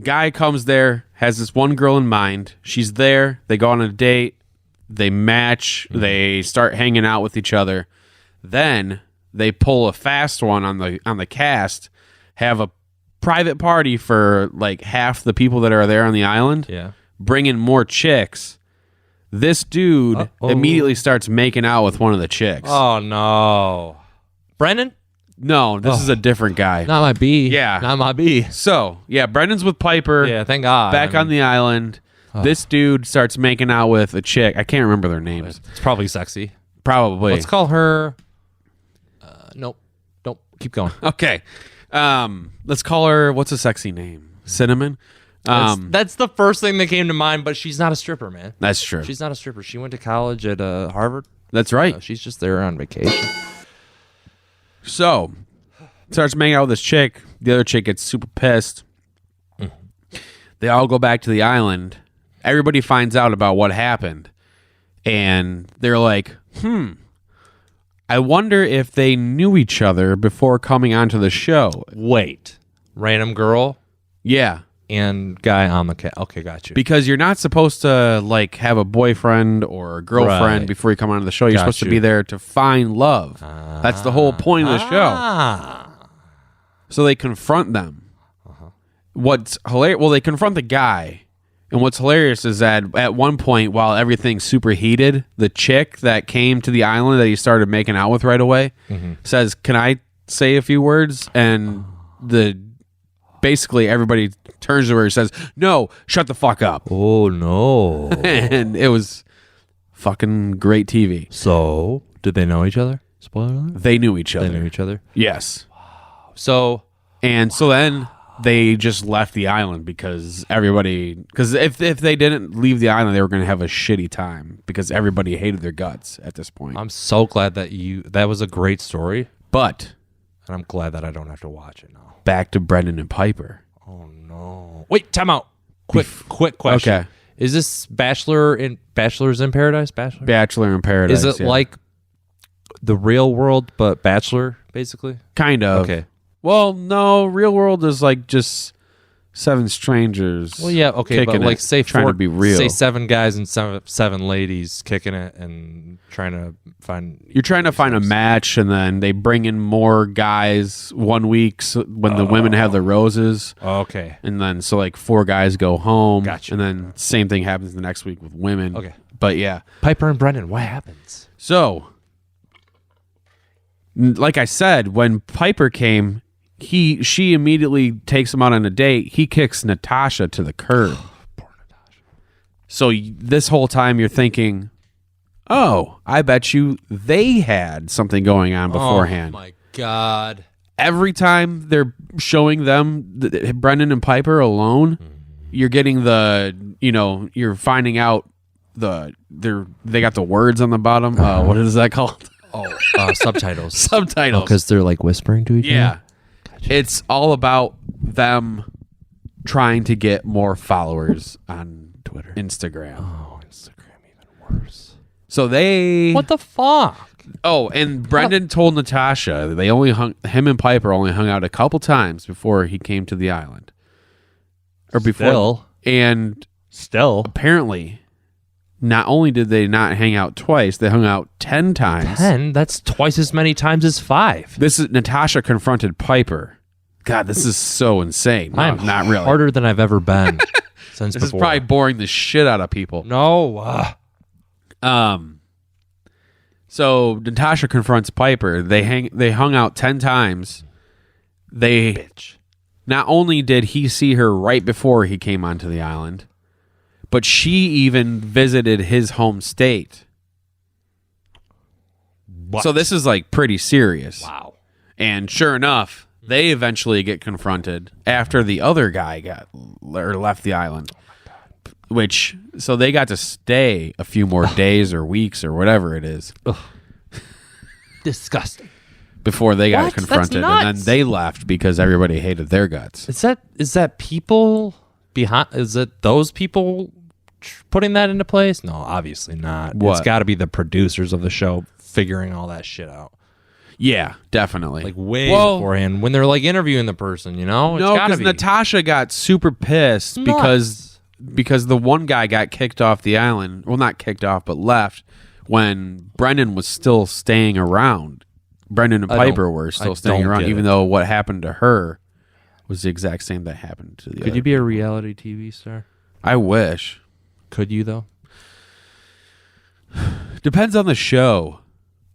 Guy comes there, has this one girl in mind. She's there. They go on a date. They match. They start hanging out with each other. Then they pull a fast one on the cast, have a private party for like half the people that are there on the island. Yeah. Bring in more chicks. This dude Uh-oh. immediately starts making out with one of the chicks. Oh no. Brendan? No, this is a different guy. Not my B. Yeah. Not my B. So, yeah, Brendan's with Piper. Yeah, thank God. Back on the island. This dude starts making out with a chick. I can't remember their names. It's probably sexy. Probably. Let's call her. Nope. Don't keep going. Okay. Let's call her, what's a sexy name? Cinnamon? That's the first thing that came to mind, but she's not a stripper, man. That's true. She's not a stripper. She went to college at Harvard. That's right. She's just there on vacation. So, starts making out with this chick. The other chick gets super pissed. They all go back to the island. Everybody finds out about what happened. And they're like, I wonder if they knew each other before coming onto the show. Wait. Random girl Yeah. and guy on the cat. Okay, got you. Because you're not supposed to like have a boyfriend or a girlfriend Right. before you come onto the show. You're Got supposed to you. be there to find love. That's the whole point of the show. Ah. So they confront them. What's hilarious? Well, they confront the guy, and what's hilarious is that at one point, while everything's super heated, the chick that came to the island that he started making out with right away says, "Can I say a few words?" And basically everybody turns to her and says, "No, shut the fuck up." Oh, no. And it was fucking great TV. So, did they know each other? Spoiler alert. They knew each other. They knew each other. Yes. So, And so then they just left the island because if they didn't leave the island, they were going to have a shitty time because everybody hated their guts at this point. I'm so glad that was a great story, But and I'm glad that I don't have to watch it now. back to Brendan and Piper. Oh no! Wait, time out. Quick question. Okay. Is this Bachelors in Paradise? Bachelor Bachelor in Paradise. Is it yeah. like the real world, but Bachelor, basically. Kind of. Okay. Well, no, Real World is like just 7 strangers. Well, yeah, okay, but kicking like it, say trying to be real. Say 7 guys and 7 ladies kicking it and trying to find. You're trying to find a match, and then they bring in more guys one week when the women have the roses. Okay. And then so like 4 guys go home. Gotcha. And then same thing happens the next week with women. Okay. But yeah. Piper and Brendan, what happens? So, like I said, when Piper came, she immediately takes him out on a date. He kicks Natasha to the curb. Poor Natasha. So this whole time you're thinking, oh, I bet you they had something going on beforehand. Oh my God. Every time they're showing them Brendan and Piper alone, you're getting you're finding out they got the words on the bottom. What is that called? Subtitles. Subtitles. Because they're like whispering to each other? Yeah. It's all about them trying to get more followers on Twitter. Instagram. Oh, Instagram even worse. So they... What the fuck? Oh, and Brendan told Natasha him and Piper only hung out a couple times before he came to the island. Or before. Still. And Still. apparently, not only did they not hang out twice, they hung out 10 times. 10? That's twice as many times as 5. This is Natasha confronted Piper. God, this is so insane. No, I'm not really. harder than I've ever been since This before. is probably boring the shit out of people. No. So Natasha confronts Piper. They hung out 10 times. Not only did he see her right before he came onto the island, but she even visited his home state. What? So this is like pretty serious. Wow. And sure enough, they eventually get confronted after the other guy left the island. So they got to stay a few more days or weeks or whatever it is. Disgusting. Before they got What? confronted, That's and then nuts. they left because everybody hated their guts. Is that people behind? Is it those people putting that into place? No, obviously not. What? It's got to be the producers of the show figuring all that shit out. Yeah, definitely. Like way beforehand when they're like interviewing the person, you know? It's No, gotta because be. Natasha got super pissed because the one guy got kicked off the island. Well, not kicked off, but left when Brendan was still staying around. Brendan and Piper were still staying around, even though what happened to her was the exact same that happened to the other. Could you be a reality TV star? I wish. Could you though? Depends on the show.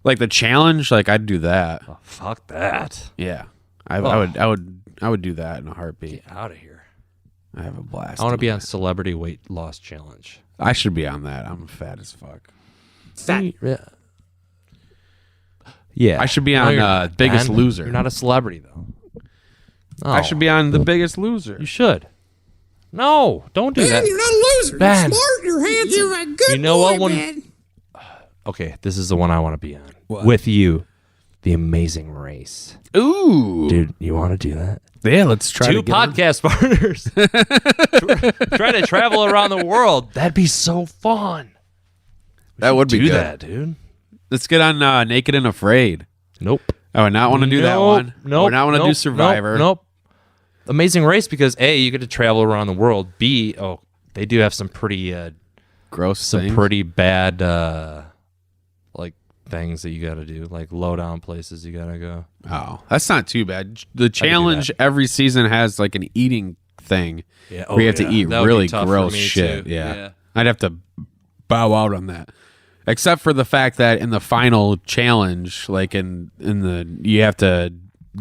Like the challenge, like I'd do that. Oh, fuck that. Yeah, I would do that in a heartbeat. Get out of here. I have a blast. I want to be doing on Celebrity Weight Loss Challenge. that. I should be on that. I'm fat as fuck. Yeah. I should be No, on you're not, Biggest man. Loser. You're not a celebrity though. No. I should be on The Biggest Loser. You should. No, don't do that. You're not a loser. Ben. You're smart. You're handsome. You're a good You know boy, what one? man. Okay, this is the one I want to be on with you. The Amazing Race. Ooh, Dude, you want to do that? yeah. Let's try Two to get on. podcast partners trying to travel around the world. That'd be so fun. That would be Do good. that, dude. Let's get on Naked and Afraid. Nope. I would not want to do that one. Nope. I would not want to do nope, Survivor. Nope. Amazing Race because A, you get to travel around the world. B, they do have some pretty Gross things. pretty bad like things that you got to do, like low down places you got to go. Oh, that's not too bad. The challenge every season has like an eating thing. Yeah. where you have to eat That would be really tough for gross me, shit. too. Yeah. I'd have to bow out on that. Except for the fact that in the final challenge, like in the you have to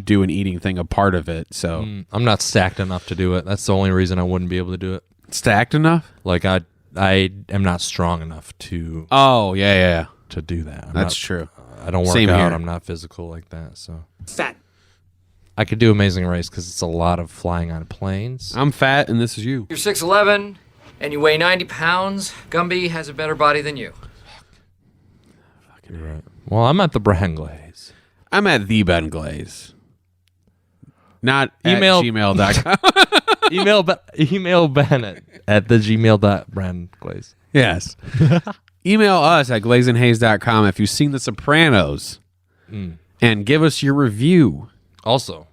do an eating thing a part of it. So I'm not stacked enough to do it. That's the only reason I wouldn't be able to do it. stacked enough? Like I am not strong enough to Oh, yeah. to do that. That's true. I don't work Same out. here. I'm not physical like that. So Fat. I could do Amazing Race because it's a lot of flying on planes. I'm fat and this is you. You're 6'11", and you weigh 90 pounds. Gumby has a better body than you. Right. Well, I'm at the Brand Glaze. I'm at the Ben Glaze. Not Email- at gmail.com. email Ben at the gmail.brandglaze. Yes. Email us at glazenhaze.com if you've seen The Sopranos and give us your review, Also,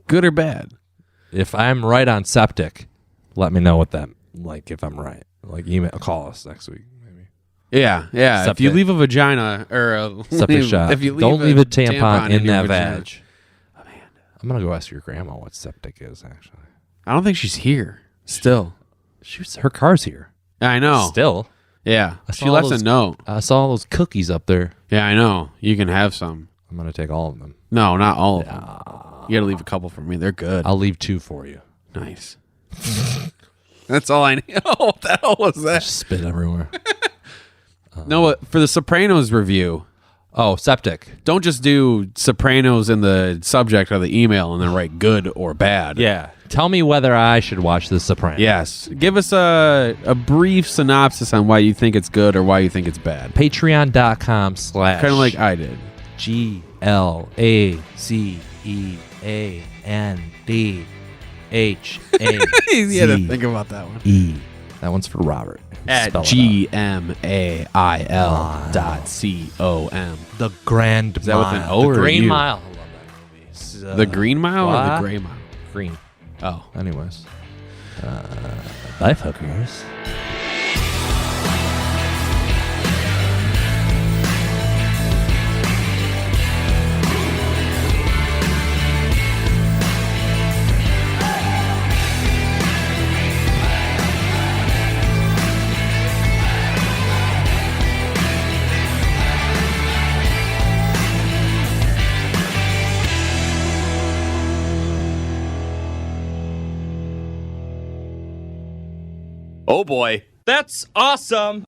good or bad. if I'm right on septic, let me know what that, like, if I'm right. Like, call us next week, maybe. Yeah. If Septic. you leave a vagina or a Septic shot. if you Don't leave a tampon in your that vagina. vag. I'm going to go ask your grandma what septic is, actually. I don't think she's here. Still, Her car's here. I know. Still. Yeah, I she saw left those- a note. I saw all those cookies up there. Yeah, I know. You can have some. I'm going to take all of them. No, not all of them. You got to leave a couple for me. They're good. I'll leave 2 for you. Nice. That's all I need. Oh, what the hell was that? Just spit everywhere. No, for the Sopranos review, Oh, septic. don't just do Sopranos in the subject of the email and then write good or bad. Yeah. Tell me whether I should watch The Sopranos. Yes. Give us a brief synopsis on why you think it's good or why you think it's bad. Patreon.com/ Kind of like I did. GLACEANDHAZE. You had to think about that one. That one's for Robert. At Spell it GMAIL.com. The Grand Is that with an Mile. O The or a Green U? Mile. I love that movie. The Green Mile or what? the Gray Mile? Green. Oh. Anyways. Life hookers. Oh boy. That's awesome.